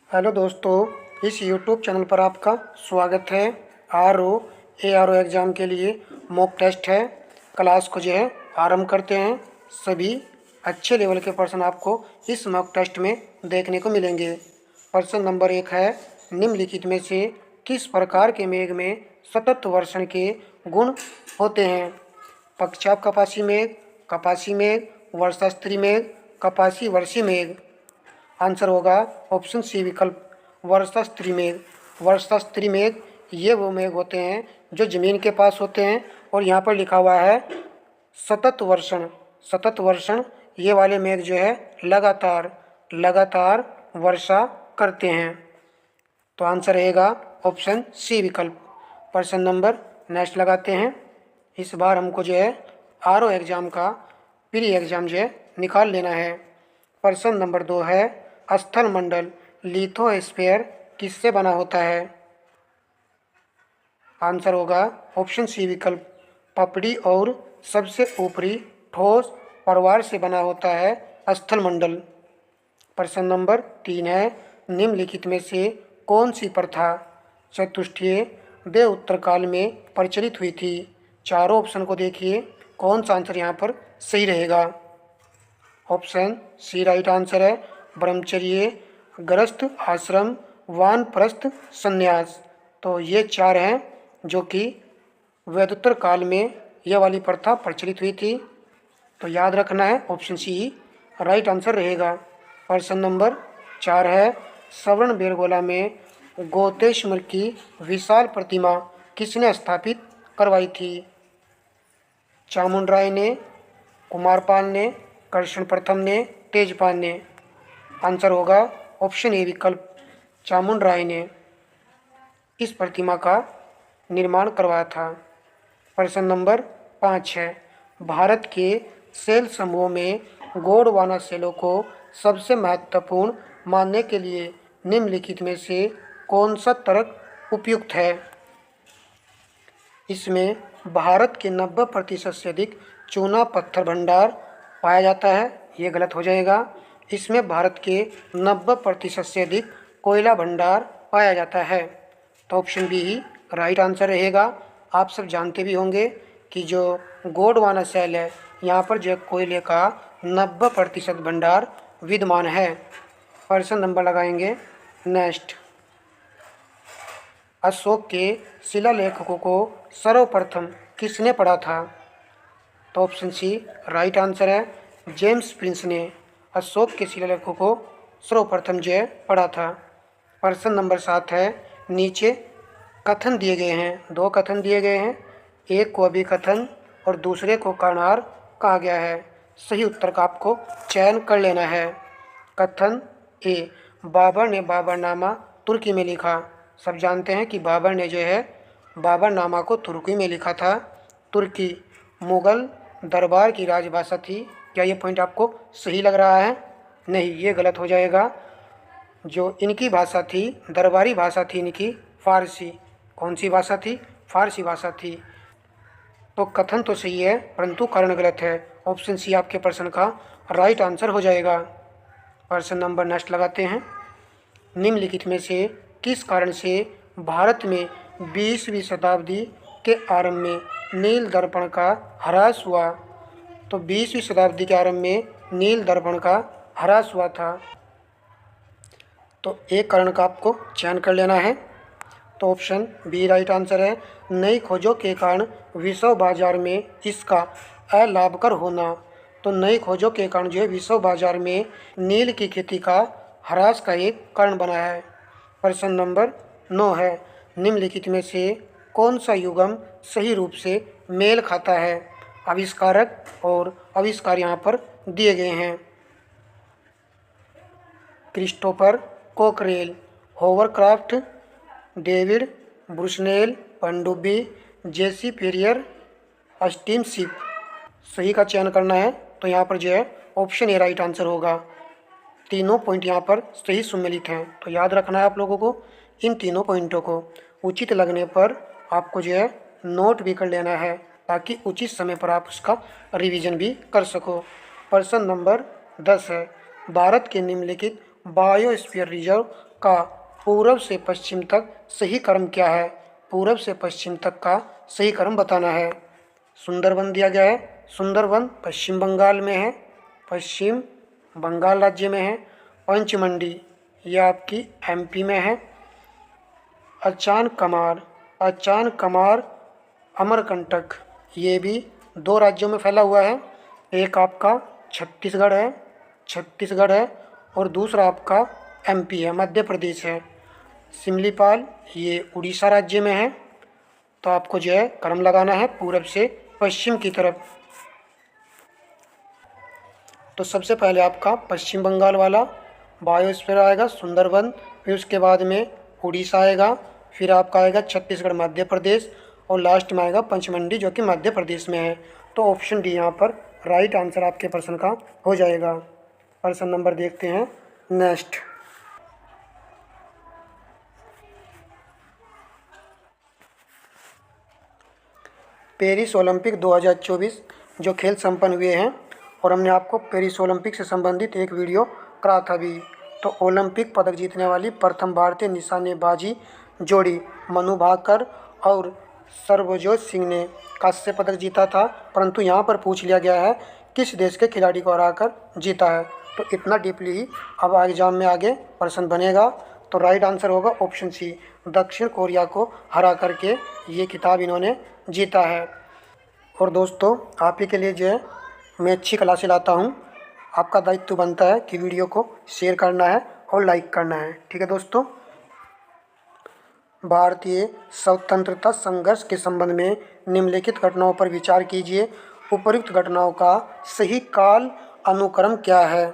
Hello दोस्तों, इस YouTube channel पर आपका स्वागत है। आर ओ एग्ज़ाम के लिए मॉक टेस्ट है। क्लास को जो है आरंभ करते हैं। सभी अच्छे लेवल के पर्सन आपको इस मॉक टेस्ट में देखने को मिलेंगे। प्रश्न नंबर 1 है, निम्नलिखित में से किस प्रकार के मेघ में सतत वर्षण के गुण होते हैं? पक्षाप कपासी मेघ, कपासी मेघ, वर्षास्त्री मेघ, कपासी वर्षी मेघ। आंसर होगा ऑप्शन सी विकल्प वर्षास्त्री मेघ। वर्षास्त्री मेघ ये वो मेघ होते हैं जो ज़मीन के पास होते हैं और यहाँ पर लिखा हुआ है सतत वर्षण। सतत वर्षण ये वाले मेघ जो है लगातार वर्षा करते हैं। तो आंसर रहेगा ऑप्शन सी विकल्प। प्रश्न नंबर नेक्स्ट लगाते हैं। इस बार हमको जो है आर ओ एग्ज़ाम का प्री एग्ज़ाम जो है निकाल लेना है। प्रश्न नंबर 2 है, स्थल मंडल लिथोस्फीयर किससे बना होता है? आंसर होगा ऑप्शन सी विकल्प पपड़ी और सबसे ऊपरी ठोस परवार से बना होता है स्थल मंडल। प्रश्न नंबर 3 है, निम्नलिखित में से कौन सी प्रथा चतुष्टयीय देव उत्तरकाल में प्रचलित हुई थी? चारों ऑप्शन को देखिए, कौन सा आंसर यहाँ पर सही रहेगा। ऑप्शन सी राइट आंसर है ब्रह्मचर्य, गृहस्थ आश्रम, वानप्रस्थ संन्यास। तो ये चार हैं जो कि वैदोत्तर काल में यह वाली प्रथा प्रचलित हुई थी। तो याद रखना है ऑप्शन सी ही राइट आंसर रहेगा। प्रश्न नंबर 4 है, सवर्ण बेलगोला में गौतेश्वर की विशाल प्रतिमा किसने स्थापित करवाई थी? चामुंडराय ने, कुमारपाल ने, कृष्ण प्रथम ने, तेजपाल ने। आंसर होगा ऑप्शन ए विकल्प चामुंडराय ने इस प्रतिमा का निर्माण करवाया था। प्रश्न नंबर 5 है, भारत के सेल समूह में गोंडवाना सेलों को सबसे महत्वपूर्ण मानने के लिए निम्नलिखित में से कौन सा तर्क उपयुक्त है? इसमें भारत के 90% से अधिक चूना पत्थर भंडार पाया जाता है, ये गलत हो जाएगा। इसमें भारत के 90% से अधिक कोयला भंडार पाया जाता है। तो ऑप्शन बी ही राइट आंसर रहेगा। आप सब जानते भी होंगे कि जो गोंडवाना सेल है यहाँ पर जो कोयले का 90% भंडार विद्यमान है। प्रश्न नंबर लगाएंगे नेक्स्ट, अशोक के शिलालेखों को सर्वप्रथम किसने पढ़ा था? तो ऑप्शन सी राइट आंसर है जेम्स प्रिंस ने अशोक के शिलालेखों को सर्वप्रथम जो है पढ़ा था। प्रश्न नंबर 7 है, नीचे कथन दिए गए हैं, दो कथन दिए गए हैं, एक को अभिकथन और दूसरे को कर्णहार कहा गया है। सही उत्तर का आपको चयन कर लेना है। कथन ए, बाबर ने बाबरनामा तुर्की में लिखा। सब जानते हैं कि बाबर ने जो है बाबरनामा को तुर्की में लिखा था। तुर्की मुग़ल दरबार की राजभाषा थी। क्या ये पॉइंट आपको सही लग रहा है? नहीं, ये गलत हो जाएगा। जो इनकी भाषा थी, दरबारी भाषा थी इनकी फ़ारसी। कौन सी भाषा थी? फ़ारसी भाषा थी। तो कथन तो सही है परंतु कारण गलत है। ऑप्शन सी आपके प्रश्न का राइट आंसर हो जाएगा। प्रश्न नंबर नेक्स्ट लगाते हैं, निम्नलिखित में से किस कारण से भारत में 20वीं शताब्दी के आरंभ में नील दर्पण का ह्रास हुआ? तो 20वीं शताब्दी के आरंभ में नील दर्पण का ह्रास हुआ था। तो एक कारण का आपको चयन कर लेना है। तो ऑप्शन बी राइट आंसर है नई खोजों के कारण विश्व बाजार में इसका अलाभकर होना। तो नई खोजों के कारण जो है विश्व बाजार में नील की खेती का ह्रास का एक कारण बना है। प्रश्न नंबर 9 है, निम्नलिखित में से कौन सा युग्म सही रूप से मेल खाता है? आविष्कारक और आविष्कार यहाँ पर दिए गए हैं। क्रिस्टोफर कोकरेल, होवरक्राफ्ट, डेविड ब्रुसनेल, पनडुब्बी, जेसी फेरियर, स्टीमशिप। सही का चयन करना है। तो यहाँ पर जो है ऑप्शन ए राइट आंसर होगा। तीनों पॉइंट यहाँ पर सही सम्मिलित हैं। तो याद रखना है आप लोगों को इन तीनों पॉइंटों को। उचित लगने पर आपको जो है नोट भी कर लेना है ताकि उचित समय पर आप उसका रिवीजन भी कर सको। प्रश्न नंबर 10 है, भारत के निम्नलिखित बायोस्फीयर रिजर्व का पूर्व से पश्चिम तक सही क्रम क्या है? पूर्व से पश्चिम तक का सही क्रम बताना है। सुंदरबन दिया गया है। सुंदरबन पश्चिम बंगाल में है, पश्चिम बंगाल राज्य में है। पंचमंडी यह आपकी एमपी में है। अचान कमार अमरकंटक ये भी 2 राज्यों में फैला हुआ है। एक आपका छत्तीसगढ़ है और दूसरा आपका एमपी है, मध्य प्रदेश है। सिमलीपाल ये उड़ीसा राज्य में है। तो आपको जो है क्रम लगाना है पूरब से पश्चिम की तरफ। तो सबसे पहले आपका पश्चिम बंगाल वाला बायोस्फीयर आएगा, सुंदरबन, फिर उसके बाद में उड़ीसा आएगा, फिर आपका आएगा छत्तीसगढ़ मध्य प्रदेश और लास्ट में आएगा पंचमंडी जो कि मध्य प्रदेश में है। तो ऑप्शन डी यहाँ पर राइट आंसर आपके प्रश्न का हो जाएगा। प्रश्न नंबर देखते हैं नेक्स्ट। पेरिस ओलंपिक 2024 जो खेल संपन्न हुए हैं और हमने आपको पेरिस ओलंपिक से संबंधित एक वीडियो करा था अभी। तो ओलंपिक पदक जीतने वाली प्रथम भारतीय निशानेबाजी जोड़ी मनु भाकर और सर्वजोत सिंह ने कांस्य पदक जीता था, परंतु यहाँ पर पूछ लिया गया है किस देश के खिलाड़ी को हराकर जीता है। तो इतना डीपली ही अब एग्जाम में आगे प्रश्न बनेगा। तो राइट आंसर होगा ऑप्शन सी, दक्षिण कोरिया को हरा करके ये खिताब इन्होंने जीता है। और दोस्तों आप ही के लिए जो है मैं अच्छी क्लासें लाता हूँ। आपका दायित्व बनता है कि वीडियो को शेयर करना है और लाइक करना है। ठीक है दोस्तों। भारतीय स्वतंत्रता संघर्ष के संबंध में निम्नलिखित घटनाओं पर विचार कीजिए। उपर्युक्त घटनाओं का सही काल अनुक्रम क्या है?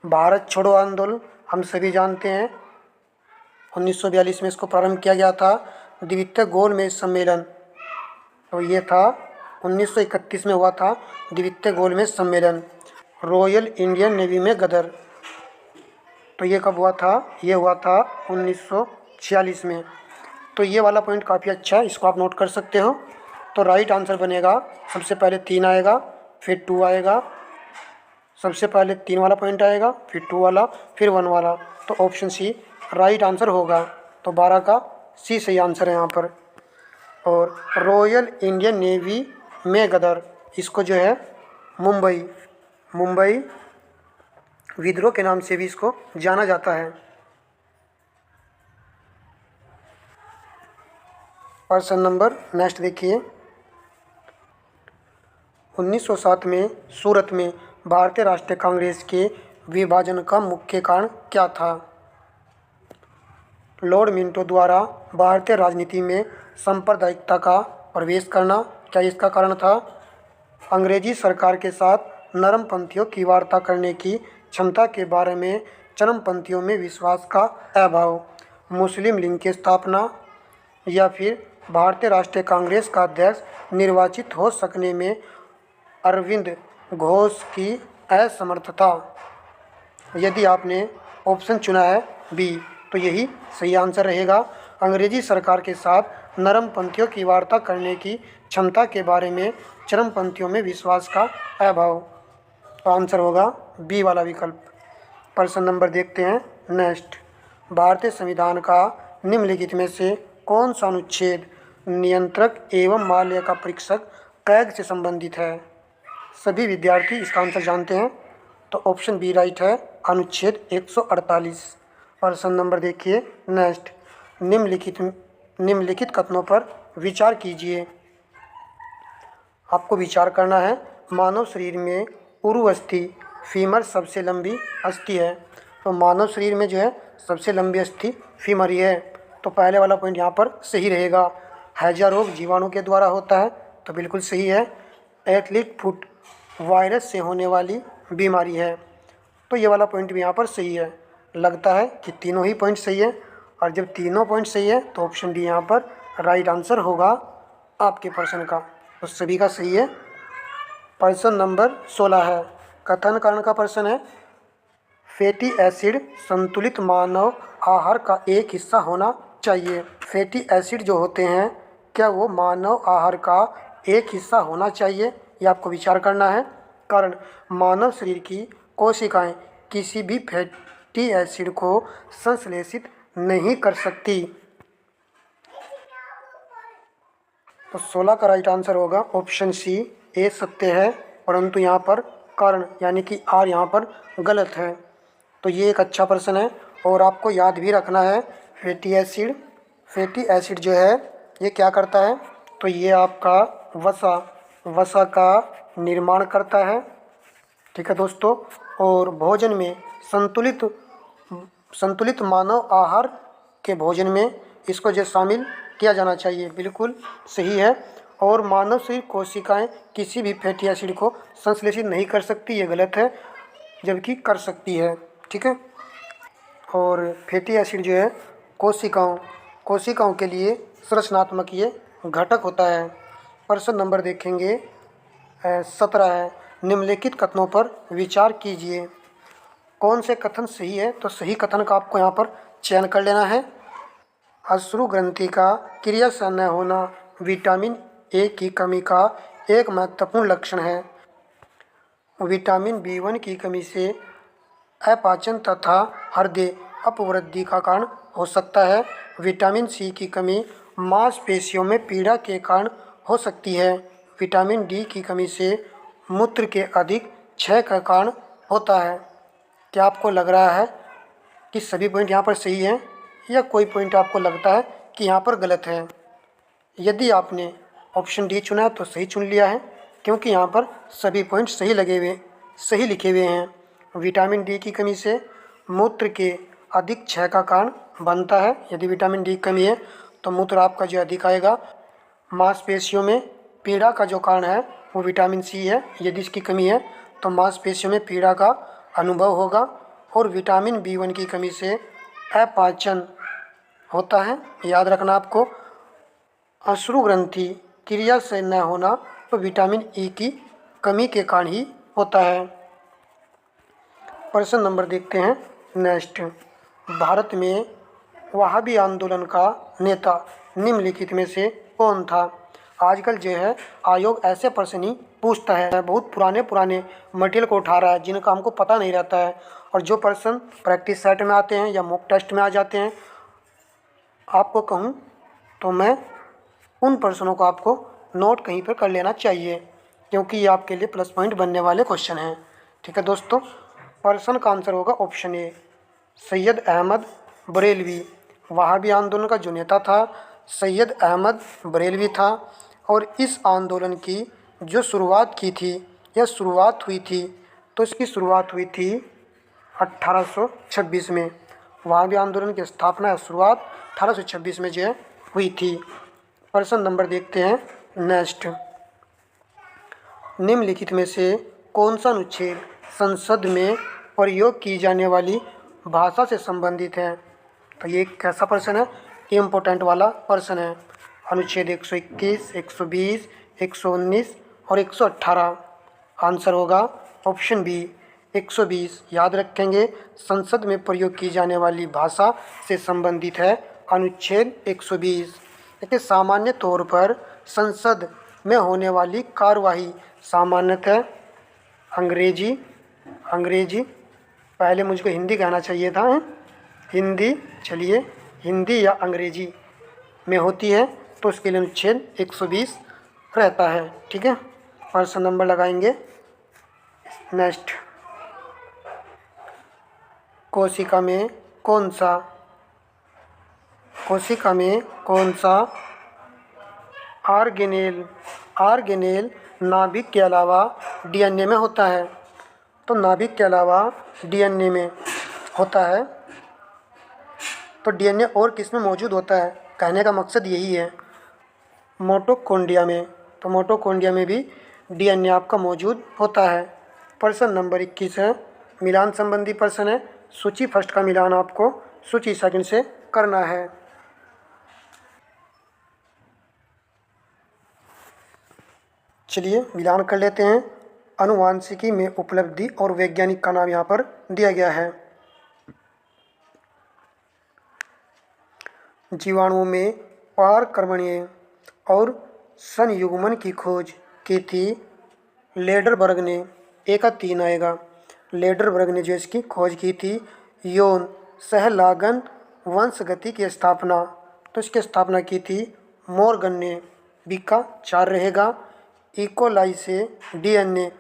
भारत छोड़ो आंदोलन हम सभी जानते हैं, 1942 में इसको प्रारंभ किया गया था। द्वितीय गोलमेज सम्मेलन तो ये था 1931 में हुआ था द्वितीय गोलमेज सम्मेलन। रॉयल इंडियन नेवी में गदर तो ये कब हुआ था? ये हुआ था 1946 में। तो ये वाला पॉइंट काफ़ी अच्छा है, इसको आप नोट कर सकते हो। तो राइट आंसर बनेगा सबसे पहले 3 आएगा, फिर 2 आएगा, सबसे पहले 3 वाला पॉइंट आएगा, फिर 2 वाला, फिर 1 वाला। तो ऑप्शन सी राइट आंसर होगा। तो 12 का सी सही आंसर है यहाँ पर। और रॉयल इंडियन नेवी में गदर इसको जो है मुंबई विद्रोह के नाम से भी इसको जाना जाता है। प्रश्न नंबर नेक्स्ट देखिए। 1907 में सूरत में भारतीय राष्ट्रीय कांग्रेस के विभाजन का मुख्य कारण क्या था? लॉर्ड मिंटो द्वारा भारतीय राजनीति में सांप्रदायिकता का प्रवेश करना क्या इसका कारण था? अंग्रेजी सरकार के साथ नरमपंथियों की वार्ता करने की क्षमता के बारे में चरमपंथियों में विश्वास का अभाव, मुस्लिम लीग की स्थापना, या फिर भारतीय राष्ट्रीय कांग्रेस का अध्यक्ष निर्वाचित हो सकने में अरविंद घोष की असमर्थता। यदि आपने ऑप्शन चुना है बी तो यही सही आंसर रहेगा। अंग्रेजी सरकार के साथ नरमपंथियों की वार्ता करने की क्षमता के बारे में चरमपंथियों में विश्वास का अभाव। तो आंसर होगा बी वाला विकल्प। प्रश्न नंबर देखते हैं नेक्स्ट। भारतीय संविधान का निम्नलिखित में से कौन सा अनुच्छेद नियंत्रक एवं माल्य का परीक्षक कैग से संबंधित है? सभी विद्यार्थी इसका आंसर जानते हैं। तो ऑप्शन बी राइट है, अनुच्छेद 148। प्रश्न नंबर देखिए नेक्स्ट। निम्नलिखित कथनों पर विचार कीजिए। आपको विचार करना है। मानव शरीर में उरु अस्थि फीमर सबसे लंबी अस्थि है। तो मानव शरीर में जो है सबसे लंबी अस्थि फीमर ही है। तो पहले वाला पॉइंट यहाँ पर सही रहेगा। हैजा रोग जीवाणु के द्वारा होता है, तो बिल्कुल सही है। एथलीट फुट वायरस से होने वाली बीमारी है, तो ये वाला पॉइंट भी यहाँ पर सही है। लगता है कि तीनों ही पॉइंट सही है, और जब तीनों पॉइंट सही है तो ऑप्शन डी यहाँ पर राइट आंसर होगा आपके प्रश्न का। तो सभी का सही है। प्रश्न नंबर 16 है, कथन कारण का प्रश्न है। फैटी एसिड संतुलित मानव आहार का एक हिस्सा होना चाहिए। फैटी एसिड जो होते हैं क्या वो मानव आहार का एक हिस्सा होना चाहिए, ये आपको विचार करना है। कारण मानव शरीर की कोशिकाएं किसी भी फैटी एसिड को संश्लेषित नहीं कर सकती। तो 16 का राइट आंसर होगा ऑप्शन सी, ए सत्य है, परंतु यहाँ पर कारण यानी कि आर यहाँ पर गलत है। तो ये एक अच्छा प्रश्न है और आपको याद भी रखना है। फैटी एसिड जो है ये क्या करता है, तो ये आपका वसा का निर्माण करता है। ठीक है दोस्तों, और भोजन में संतुलित मानव आहार के भोजन में इसको जो शामिल किया जाना चाहिए, बिल्कुल सही है। और मानव शरीर कोशिकाएं किसी भी फैटी एसिड को संश्लेषित नहीं कर सकती, ये गलत है, जबकि कर सकती है। ठीक है, और फैटी एसिड जो है कोशिकाओं के लिए संरचनात्मक ये घटक होता है। प्रश्न नंबर देखेंगे 17 है, निम्नलिखित कथनों पर विचार कीजिए। कौन से कथन सही है, तो सही कथन का आपको यहाँ पर चयन कर लेना है। अश्रु ग्रंथि का क्रिया से न होना विटामिन ए की कमी का एक महत्वपूर्ण लक्षण है। विटामिन B1 की कमी से अपाचन तथा हृदय अपवृद्धि का कारण हो सकता है। विटामिन सी की कमी मांसपेशियों में पीड़ा के कारण हो सकती है। विटामिन डी की कमी से मूत्र के अधिक क्षय का कारण होता है। क्या आपको लग रहा है कि सभी पॉइंट यहाँ पर सही हैं, या कोई पॉइंट आपको लगता है कि यहाँ पर गलत है? यदि आपने ऑप्शन डी चुना है तो सही चुन लिया है, क्योंकि यहाँ पर सभी पॉइंट सही लिखे हुए हैं। विटामिन डी की कमी से मूत्र के अधिक क्षय का कारण बनता है। यदि विटामिन डी की कमी है तो मूत्र आपका जो अधिक आएगा। मांसपेशियों में पीड़ा का जो कारण है वो विटामिन सी है। यदि इसकी कमी है तो मांसपेशियों में पीड़ा का अनुभव होगा। और विटामिन B1 की कमी से अपाचन होता है, याद रखना आपको। अश्रु ग्रंथि क्रिया से न होना तो विटामिन ई की कमी के कारण ही होता है। प्रश्न नंबर देखते हैं नेक्स्ट। भारत में वहाबी आंदोलन का नेता निम्नलिखित में से कौन था? आजकल जो है आयोग ऐसे प्रश्न ही पूछता है, बहुत पुराने मटेरियल को उठा रहा है जिनका हमको पता नहीं रहता है, और जो प्रश्न प्रैक्टिस सेट में आते हैं या मॉक टेस्ट में आ जाते हैं, आपको कहूँ तो मैं उन प्रश्नों को आपको नोट कहीं पर कर लेना चाहिए, क्योंकि ये आपके लिए प्लस पॉइंट बनने वाले क्वेश्चन हैं। ठीक है दोस्तों, प्रश्न का आंसर होगा ऑप्शन ए, सैयद अहमद बरेलवी। वहाबी आंदोलन का जो नेता था सैयद अहमद बरेलवी था। और इस आंदोलन की जो शुरुआत की थी, यह शुरुआत हुई थी, तो इसकी शुरुआत हुई थी 1826 में। वहाबी आंदोलन की स्थापना या शुरुआत 1826 में जो है हुई थी। प्रश्न नंबर देखते हैं नेक्स्ट। निम्नलिखित में से कौन सा अनुच्छेद संसद में प्रयोग की जाने वाली भाषा से संबंधित है? तो ये कैसा प्रश्न है? इम्पोर्टेंट वाला प्रश्न है। अनुच्छेद 121, 120, 119 और 118। आंसर होगा ऑप्शन बी 120। याद रखेंगे, संसद में प्रयोग की जाने वाली भाषा से संबंधित है अनुच्छेद 120। देखिए, सामान्य तौर पर संसद में होने वाली कार्यवाही सामान्यतः अंग्रेजी, पहले मुझको हिंदी कहना चाहिए था, हिंदी, चलिए हिंदी या अंग्रेजी में होती है, तो उसके लिए अनुच्छेद 120 रहता है। ठीक है, प्रश्न नंबर लगाएंगे नेक्स्ट। कोशिका में कौन सा ऑर्गेनेल नाभिक के अलावा डीएनए में होता है? तो नाभिक के अलावा डीएनए में होता है, तो डीएनए और किस में मौजूद होता है? कहने का मकसद यही है, मोटोकॉन्ड्रिया में। तो मोटोकॉन्ड्रिया में भी डीएनए आपका मौजूद होता है। प्रश्न नंबर 21 है, मिलान संबंधी प्रश्न है। सूची फर्स्ट का मिलान आपको सूची सेकंड से करना है। चलिए मिलान कर लेते हैं। अनुवांशिकी में उपलब्धि और वैज्ञानिक का नाम यहाँ पर दिया गया है। जीवाणुओं में पारकर्मणीय और संयुग्मन की खोज की थी लेडरबर्ग ने। एक का 3 आएगा। लेडरबर्ग ने जो इसकी खोज की थी, योन सहलागन वंशगति की स्थापना, तो इसकी स्थापना की थी मॉर्गन ने। बी का 4 रहेगा। इकोलाई से डीएनए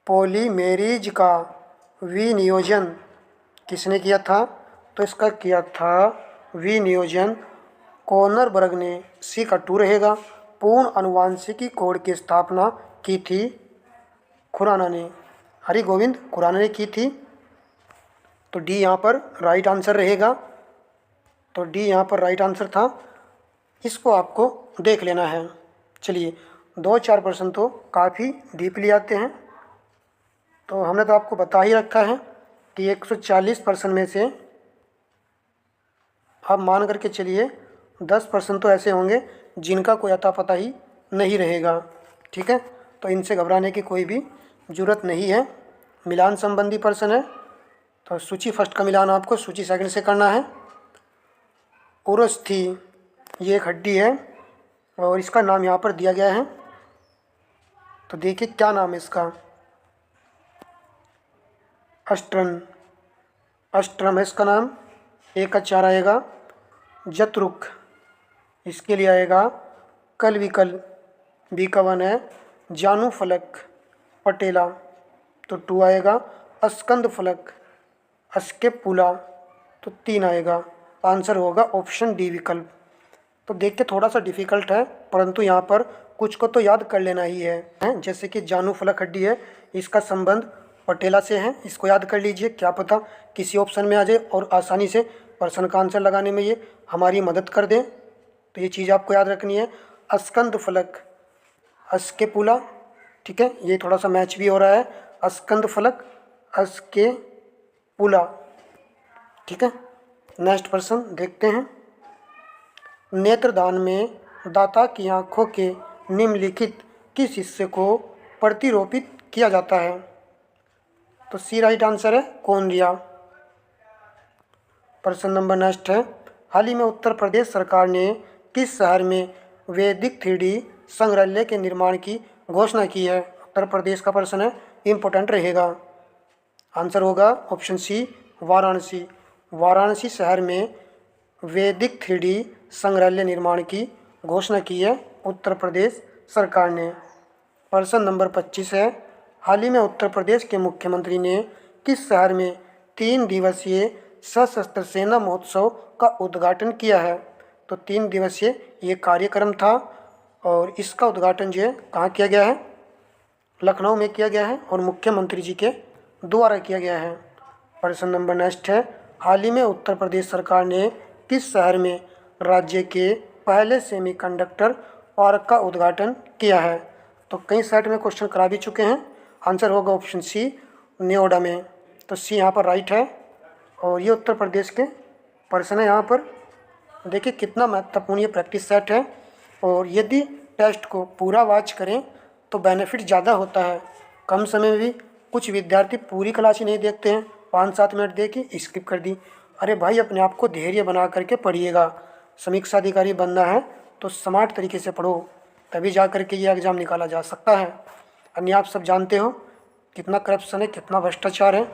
पॉलीमेरीज का विनियोजन किसने किया था? तो इसका किया था विनियोजन कोनरबर्ग ने। सी का 2 रहेगा। पूर्ण अनुवांशिकी कोड की स्थापना की थी खुराना ने, हरिगोविंद खुराना ने की थी। तो डी यहाँ पर राइट आंसर रहेगा। तो डी यहाँ पर राइट आंसर था, इसको आपको देख लेना है। चलिए 2-4 प्रश्न तो काफ़ी डीपली आते हैं। तो हमने तो आपको बता ही रखा है कि 140 प्रश्न में से आप मान करके चलिए 10% तो ऐसे होंगे जिनका कोई अता पता ही नहीं रहेगा। ठीक है, तो इनसे घबराने की कोई भी ज़रूरत नहीं है। मिलान संबंधी प्रश्न है, तो सूची फर्स्ट का मिलान आपको सूची सेकंड से करना है। उरस्थी ये एक हड्डी है और इसका नाम यहाँ पर दिया गया है। तो देखिए क्या नाम है इसका, अस्ट्रन, अस्ट्रम है इसका नाम। ए का 4 आएगा। जत्रुक, इसके लिए आएगा कलविकल। बी का 1 है। जानुफलक पटेला, तो 2 आएगा। अस्कंद फलक अस्केपुला, तो 3 आएगा। आंसर होगा ऑप्शन डी विकल्प। तो देख के थोड़ा सा डिफ़िकल्ट है, परंतु यहाँ पर कुछ को तो याद कर लेना ही है। जैसे कि जानुफलक हड्डी है, इसका संबंध पटेला से है, इसको याद कर लीजिए। क्या पता किसी ऑप्शन में आ जाए और आसानी से प्रश्न का आंसर लगाने में ये हमारी मदद कर दे। तो ये चीज़ आपको याद रखनी है। अस्कंद फलक अस्केपुला, ठीक है, ये थोड़ा सा मैच भी हो रहा है। अस्कंद फलक अस्केपुला, ठीक है। नेक्स्ट प्रश्न देखते हैं। नेत्रदान में दाता की आँखों के निम्नलिखित किस हिस्से को प्रतिरोपित किया जाता है? तो सी राइट आंसर है, कॉर्निया। प्रश्न नंबर नेक्स्ट है। हाल ही में उत्तर प्रदेश सरकार ने किस शहर में वैदिक 3D संग्रहालय के निर्माण की घोषणा की है? उत्तर प्रदेश का प्रश्न है, इम्पोर्टेंट रहेगा। आंसर होगा ऑप्शन सी, वाराणसी। वाराणसी शहर में वैदिक 3D संग्रहालय निर्माण की घोषणा की है उत्तर प्रदेश सरकार ने। प्रश्न नंबर 25 है। हाल ही में उत्तर प्रदेश के मुख्यमंत्री ने किस शहर में 3 दिवसीय सशस्त्र सेना महोत्सव का उद्घाटन किया है? तो 3 दिवसीय ये कार्यक्रम था और इसका उद्घाटन जो है कहाँ किया गया है? लखनऊ में किया गया है और मुख्यमंत्री जी के द्वारा किया गया है। प्रश्न नंबर नेक्स्ट है। हाल ही में उत्तर प्रदेश सरकार ने किस शहर में राज्य के पहले सेमीकंडक्टर पार्क का उद्घाटन किया है? तो कई सेट में क्वेश्चन करा भी चुके हैं। आंसर होगा ऑप्शन सी, नोएडा में। तो सी यहाँ पर राइट है और ये उत्तर प्रदेश के प्रश्न है। यहाँ पर देखिए कितना महत्वपूर्ण ये प्रैक्टिस सेट है और यदि टेस्ट को पूरा वॉच करें तो बेनिफिट ज़्यादा होता है। कम समय में भी कुछ विद्यार्थी पूरी क्लास ही नहीं देखते हैं, 5-7 मिनट देखी स्किप कर दी। अरे भाई, अपने आप को धैर्य बना करके पढ़िएगा। समीक्षा अधिकारी बनना है तो स्मार्ट तरीके से पढ़ो, तभी जा करके ये एग्ज़ाम निकाला जा सकता है। अन्य आप सब जानते हो कितना करप्शन है, कितना भ्रष्टाचार है।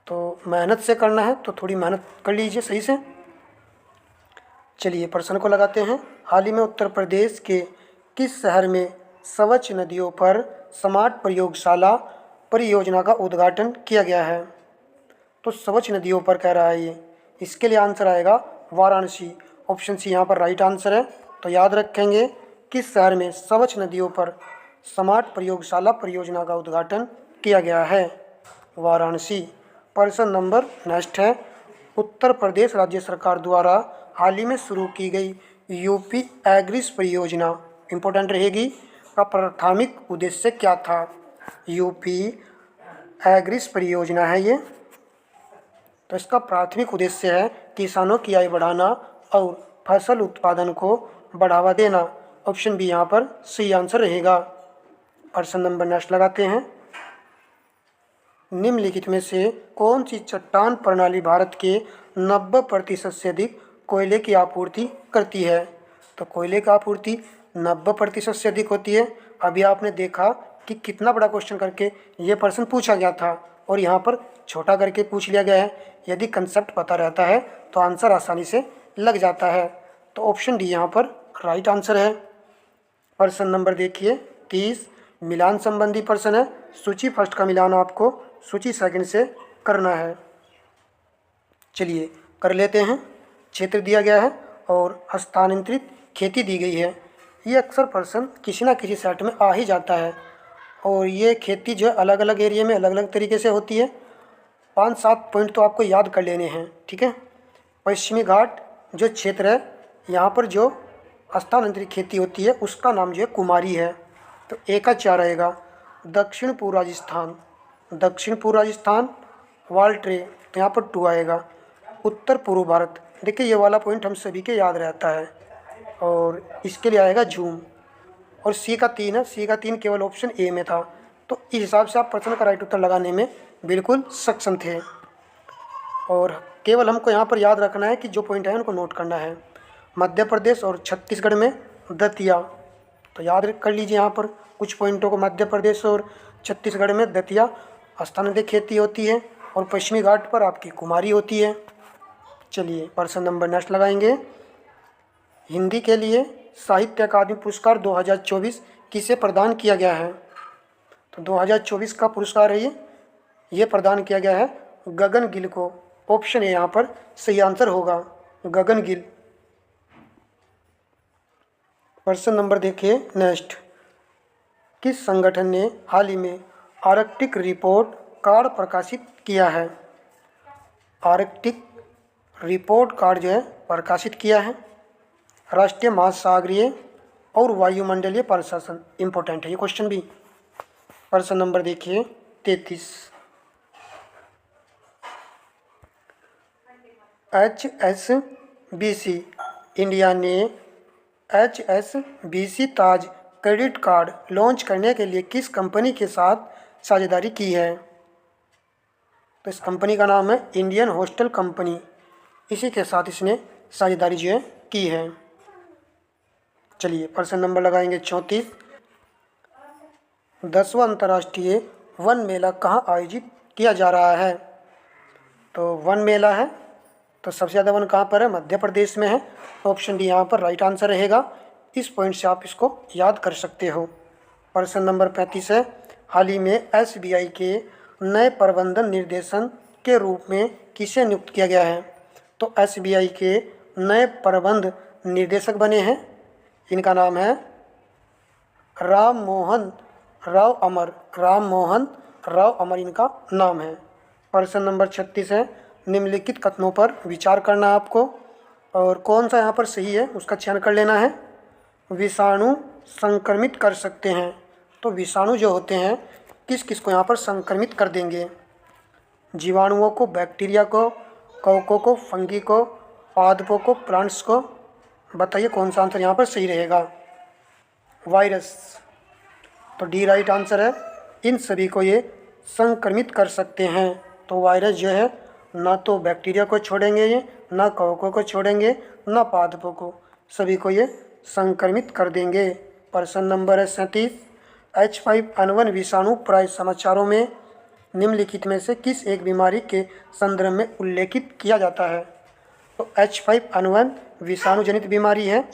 तो मेहनत से करना है तो थोड़ी मेहनत कर लीजिए सही से। चलिए प्रश्न को लगाते हैं। हाल ही में उत्तर प्रदेश के किस शहर में स्वच्छ नदियों पर स्मार्ट प्रयोगशाला परियोजना का उद्घाटन किया गया है? तो स्वच्छ नदियों पर कह रहा है ये, इसके लिए आंसर आएगा वाराणसी। ऑप्शन सी यहाँ पर राइट आंसर है। तो याद रखेंगे किस शहर में स्वच्छ नदियों पर स्मार्ट प्रयोगशाला परियोजना का उद्घाटन किया गया है? वाराणसी। प्रश्न नंबर नेक्स्ट है। उत्तर प्रदेश राज्य सरकार द्वारा हाल ही में शुरू की गई यूपी एग्रिस परियोजना, इम्पोर्टेंट रहेगी, का प्राथमिक उद्देश्य क्या था? यूपी एग्रिस परियोजना है ये। तो इसका प्राथमिक उद्देश्य है किसानों की आय बढ़ाना और फसल उत्पादन को बढ़ावा देना। ऑप्शन बी यहाँ पर सी आंसर रहेगा। प्रश्न नंबर नेक्स्ट लगाते हैं। निम्नलिखित में से कौन सी चट्टान प्रणाली भारत के 90% से अधिक कोयले की आपूर्ति करती है? तो कोयले की आपूर्ति 90% से अधिक होती है। अभी आपने देखा कि कितना बड़ा क्वेश्चन करके ये प्रश्न पूछा गया था और यहाँ पर छोटा करके पूछ लिया गया है। यदि कंसेप्ट पता रहता है तो आंसर आसानी से लग जाता है। तो ऑप्शन डी यहाँ पर राइट आंसर है। प्रश्न नंबर देखिए 30, मिलान संबंधी प्रश्न है। सूची फर्स्ट का मिलान आपको सूची सेकंड से करना है। चलिए कर लेते हैं। क्षेत्र दिया गया है और हस्तांतरित खेती दी गई है। ये अक्सर प्रश्न किसी ना किसी सेट में आ ही जाता है और ये खेती जो है अलग अलग एरिया में अलग अलग तरीके से होती है। 5-7 पॉइंट तो आपको याद कर लेने हैं, ठीक है। पश्चिमी घाट जो क्षेत्र है यहाँ पर जो स्थानांतरित खेती होती है उसका नाम जो है कुमारी है। तो ए का 4 रहेगा। दक्षिण पूर्व राजस्थान, दक्षिण पूर्व राजस्थान वाल्ट्रे, तो यहाँ पर 2 आएगा। उत्तर पूर्व भारत, देखिए ये वाला पॉइंट हम सभी के याद रहता है और इसके लिए आएगा झूम। और सी का 3 है, सी का 3 केवल ऑप्शन ए में था। तो इस हिसाब से आप प्रश्न का राइट उत्तर लगाने में बिल्कुल सक्षम थे। और केवल हमको यहाँ पर याद रखना है कि जो पॉइंट है उनको नोट करना है। मध्य प्रदेश और छत्तीसगढ़ में दतिया, तो याद कर लीजिए यहाँ पर कुछ पॉइंटों को। मध्य प्रदेश और छत्तीसगढ़ में दतिया स्थानांतरित खेती होती है और पश्चिमी घाट पर आपकी कुमारी होती है। चलिए प्रश्न नंबर नेक्स्ट लगाएंगे। हिंदी के लिए साहित्य अकादमी पुरस्कार 2024 किसे प्रदान किया गया है? तो 2024 का पुरस्कार है ये प्रदान किया गया है गगन गिल को। ऑप्शन ए यहाँ पर सही आंसर होगा, गगन गिल। प्रश्न नंबर देखिए नेक्स्ट। किस संगठन ने हाल ही में आर्कटिक रिपोर्ट कार्ड प्रकाशित किया है? आर्कटिक रिपोर्ट कार्ड जो है प्रकाशित किया है। राष्ट्रीय महासागरीय और वायुमंडलीय प्रशासन, इम्पोर्टेंट है ये क्वेश्चन भी। प्रश्न नंबर देखिए 33। HSBC इंडिया ने HSBC ताज क्रेडिट कार्ड लॉन्च करने के लिए किस कंपनी के साथ साझेदारी की है? तो इस कंपनी का नाम है इंडियन होस्टल कंपनी। इसी के साथ इसने साझेदारी जो है की है। चलिए प्रश्न नंबर लगाएंगे 34। 10वां अंतर्राष्ट्रीय वन मेला कहाँ आयोजित किया जा रहा है? तो वन मेला है तो सबसे ज़्यादा वन कहाँ पर है? मध्य प्रदेश में है। ऑप्शन डी यहाँ पर राइट आंसर रहेगा। इस पॉइंट से आप इसको याद कर सकते हो। प्रश्न नंबर 35 है। हाल ही में SBI के नए प्रबंधन निर्देशन के रूप में किसे नियुक्त किया गया है? तो SBI के नए प्रबंध निर्देशक बने हैं, इनका नाम है राम मोहन राव अमर। राम मोहन राव अमर इनका नाम है। प्रश्न नंबर 36 है। निम्नलिखित कथनों पर विचार करना है आपको और कौन सा यहाँ पर सही है उसका चयन कर लेना है। विषाणु संक्रमित कर सकते हैं, तो विषाणु जो होते हैं किस किस को यहाँ पर संक्रमित कर देंगे? जीवाणुओं को, बैक्टीरिया को, कवकों को, फंगी को, पादपों को, प्लांट्स को। बताइए कौन सा आंसर यहाँ पर सही रहेगा? वायरस, तो डी राइट आंसर है। इन सभी को ये संक्रमित कर सकते हैं। तो वायरस जो है ना तो बैक्टीरिया को छोड़ेंगे ये, ना कवकों को छोड़ेंगे, ना पादपों को, सभी को ये संक्रमित कर देंगे। प्रश्न नंबर है 37। H5N1 विषाणु प्राय समाचारों में निम्नलिखित में से किस एक बीमारी के संदर्भ में उल्लेखित किया जाता है? तो H5N1 विषाणु जनित बीमारी है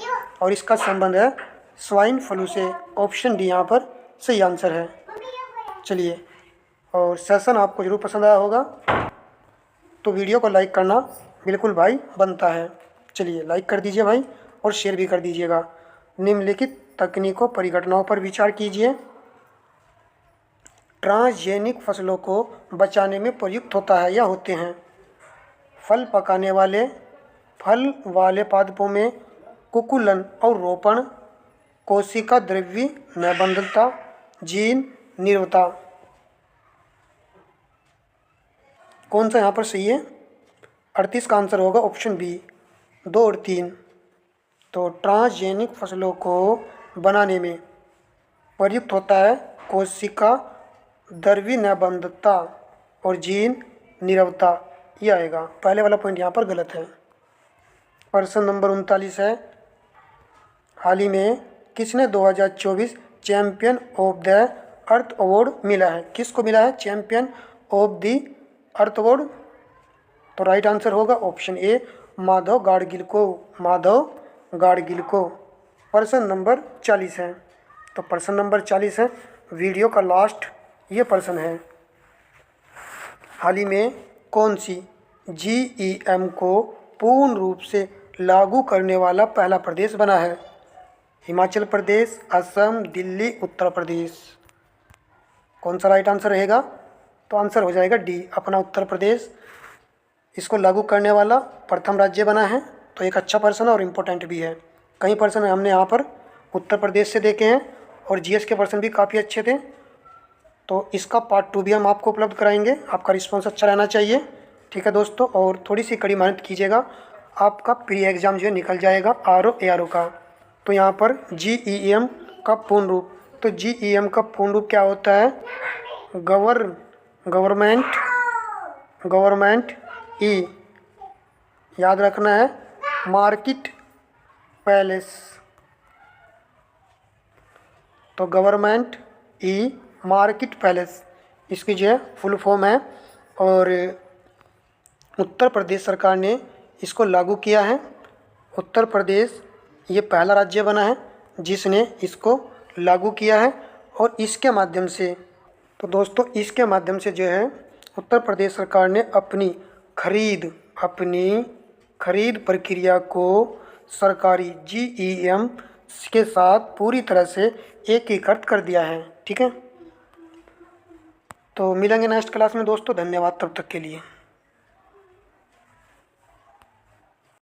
और इसका संबंध है स्वाइन फ्लू से। ऑप्शन डी यहाँ पर सही आंसर है। चलिए, और सेशन आपको ज़रूर पसंद आया होगा तो वीडियो को लाइक करना बिल्कुल भाई बनता है। चलिए लाइक कर दीजिए भाई और शेयर भी कर दीजिएगा। निम्नलिखित तकनीकों परिघटनाओं पर विचार कीजिए। ट्रांसजेनिक फसलों को बचाने में प्रयुक्त होता है या होते हैं? फल पकाने वाले फल वाले पादपों में कुकुलन और रोपण, कोशिका द्रव्य नैबंधता, जीन निर्वता। कौन सा यहाँ पर सही है? 38 का आंसर होगा ऑप्शन बी, 2 और 3। तो ट्रांसजेनिक फसलों को बनाने में प्रयुक्त होता है कोशिका द्रव्य नैबंधता और जीन निरवता, ये आएगा। पहले वाला पॉइंट यहाँ पर गलत है। प्रश्न नंबर 39 है। हाल ही में किसने 2024 champion of the earth award मिला है? किसको मिला है चैंपियन ऑफ द अर्थवर्ड? तो राइट आंसर होगा ऑप्शन ए, माधव गाडगिल को। माधव गाडगिल को। प्रश्न नंबर 40 है। तो प्रश्न नंबर 40 है, वीडियो का लास्ट ये प्रश्न है। हाल ही में कौन सी GEM को पूर्ण रूप से लागू करने वाला पहला प्रदेश बना है? हिमाचल प्रदेश, असम, दिल्ली, उत्तर प्रदेश। कौन सा राइट आंसर रहेगा? तो आंसर हो जाएगा डी, अपना उत्तर प्रदेश इसको लागू करने वाला प्रथम राज्य बना है। तो एक अच्छा प्रश्न और इम्पोर्टेंट भी है। कई प्रश्न हमने यहाँ पर उत्तर प्रदेश से देखे हैं और GS के प्रश्न भी काफ़ी अच्छे थे। तो इसका पार्ट 2 भी हम आपको उपलब्ध कराएंगे। आपका रिस्पॉन्स अच्छा रहना चाहिए, ठीक है दोस्तों। और थोड़ी सी कड़ी मेहनत कीजिएगा, आपका प्री एग्ज़ाम जो है निकल जाएगा RO ARO का। तो यहाँ पर GEM का पूर्ण रूप, तो GEM का पूर्ण रूप क्या होता है? गवर्नमेंट ई, याद रखना है, मार्केट पैलेस। तो गवर्नमेंट ई मार्केट पैलेस इसकी जो है फुल फॉर्म है। और उत्तर प्रदेश सरकार ने इसको लागू किया है। उत्तर प्रदेश ये पहला राज्य बना है जिसने इसको लागू किया है। और इसके माध्यम से, तो दोस्तों इसके माध्यम से जो है उत्तर प्रदेश सरकार ने अपनी खरीद प्रक्रिया को सरकारी GEM के साथ पूरी तरह से एकीकृत कर दिया है, ठीक है। तो मिलेंगे नेक्स्ट क्लास में दोस्तों, धन्यवाद तब तक के लिए।